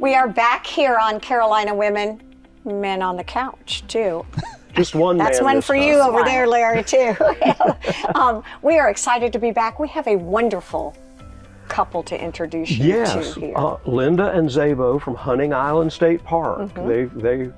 We are back here on Carolina Women, Men on the Couch, too. Just one That's man one this for time. you over there, Larry, too. We are excited to be back. We have a wonderful couple to introduce you to here. Linda and Zabo from Hunting Island State Park. They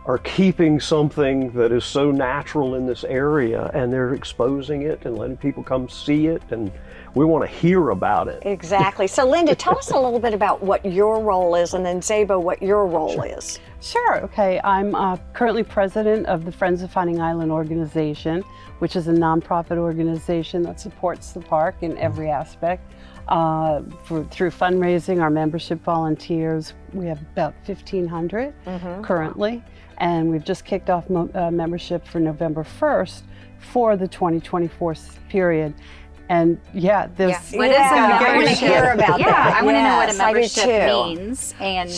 are keeping something that is so natural in this area, and they're exposing it and letting people come see it, and we want to hear about it. Exactly. So Linda, tell us a little bit about what your role is, and then Zabo, what your role is. Sure. Okay. I'm currently president of the Friends of Hunting Island organization, which is a nonprofit organization that supports the park in every aspect. Through fundraising, our membership volunteers, we have about 1,500 currently, and we've just kicked off membership for November 1st for the 2024 period. And yeah, this what is a membership? I want to hear about that. I want to know what a Yes, membership I do too. means, and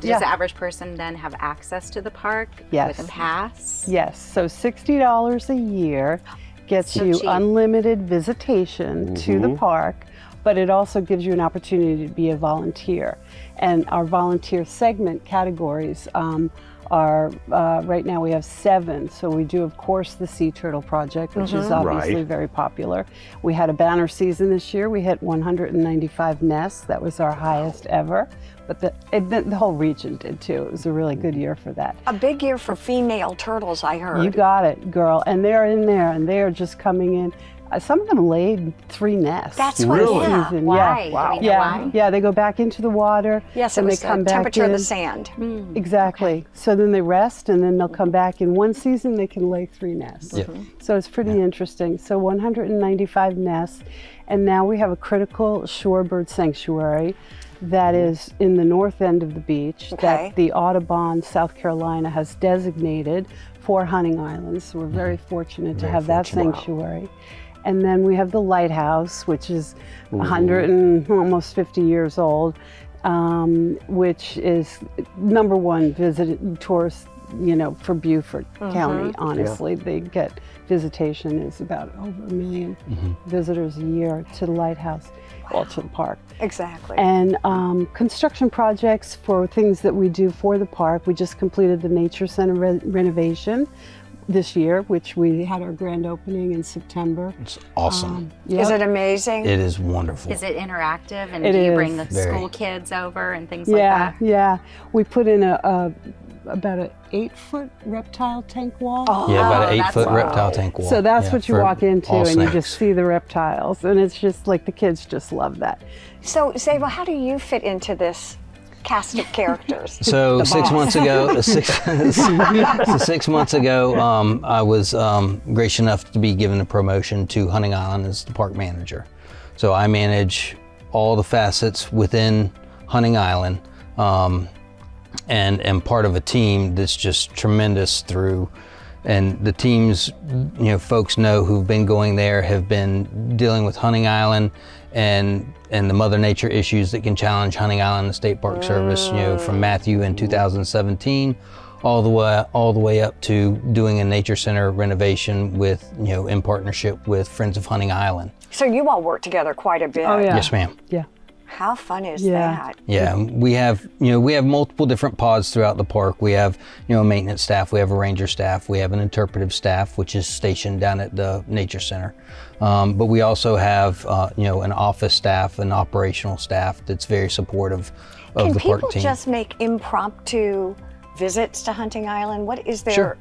does the average person then have access to the park with a pass? Yes. So $60 a year gets you cheap. unlimited visitation to the park, but it also gives you an opportunity to be a volunteer. And our volunteer segment categories are, right now we have 7. So we do, of course, the Sea Turtle Project, which is obviously very popular. We had a banner season this year. We hit 195 nests. That was our highest ever. But the whole region did too. It was a really good year for that. A big year for female turtles, I heard. You got it, girl. And they're in there, and they are just coming in. Some of them laid 3 nests. That's what, yeah. Why? Yeah. Do we know why? Yeah, they go back into the water. Yes, and it was they come the back temperature in. of the sand. Exactly. So then they rest, and then they'll come back. In one season, they can lay 3 nests. So it's pretty interesting. So 195 nests, and now we have a critical shorebird sanctuary that is in the north end of the beach that the Audubon, South Carolina, has designated for hunting islands. So we're very fortunate to have that sanctuary. And then we have the lighthouse, which is 100 and almost 50 years old, which is #1 visited tourist, for Beaufort County. Honestly, they get visitation is about over 1 million visitors a year to the lighthouse, well, to the park. Exactly. And construction projects for things that we do for the park. We just completed the Nature Center renovation this year, which we had our grand opening in September. It's awesome. Is it amazing? It is wonderful. Is it interactive, and It do you is. bring the school kids over and things like that? Yeah. We put in about an 8-foot reptile tank wall. Yeah, about an 8-foot reptile tank wall. So that's what you for walk into, all and snacks. you just see the reptiles, and it's just like the kids just love that. So, Zabo, how do you fit into this cast of characters? So 6 months ago, 6 months ago, I was gracious enough to be given a promotion to Hunting Island as the park manager. So I manage all the facets within Hunting Island, and am part of a team that's just tremendous through. And the teams, folks know who've been going there have been dealing with Hunting Island and the Mother Nature issues that can challenge Hunting Island and State Park Service, from Matthew in 2017 all the way up to doing a Nature Center renovation with, in partnership with Friends of Hunting Island. So you all work together quite a bit. Oh, yeah. Yes, ma'am. Yeah. How fun is that? Yeah, we have multiple different pods throughout the park. We have, a maintenance staff, we have a ranger staff, we have an interpretive staff, which is stationed down at the Nature Center. But we also have, an office staff, an operational staff that's very supportive of the park team. Can people just make impromptu visits to Hunting Island? What is there? Sure.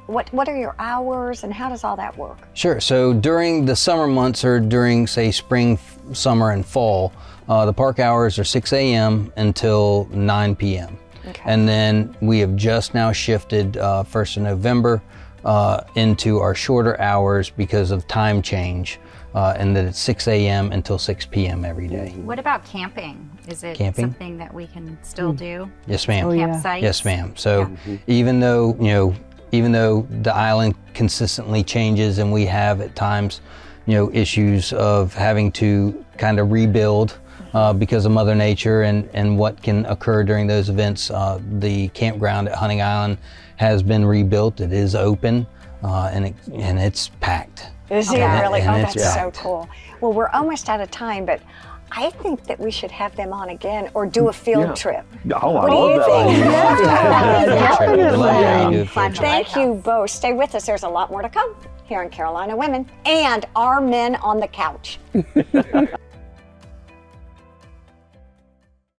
What are your hours, and how does all that work? Sure. So during the summer months, or during, say, spring, summer, and fall, the park hours are 6 a.m. until 9 p.m. Okay. And then we have just now shifted 1st of November into our shorter hours because of time change, and that it's 6 a.m. until 6 p.m. every day. What about camping? Is it something that we can still do? Yes, ma'am. Campsites? Yes, ma'am. So even though the island consistently changes, and we have at times, issues of having to kind of rebuild because of Mother Nature and what can occur during those events, the campground at Hunting Island has been rebuilt. It is open, and it's packed. Is it really? And Oh, it's that's so packed. cool. Well, we're almost out of time, but I think that we should have them on again or do a field trip. Oh, What do you think? Definitely. Thank you both. Stay with us. There's a lot more to come here on Carolina Women and our men on the couch.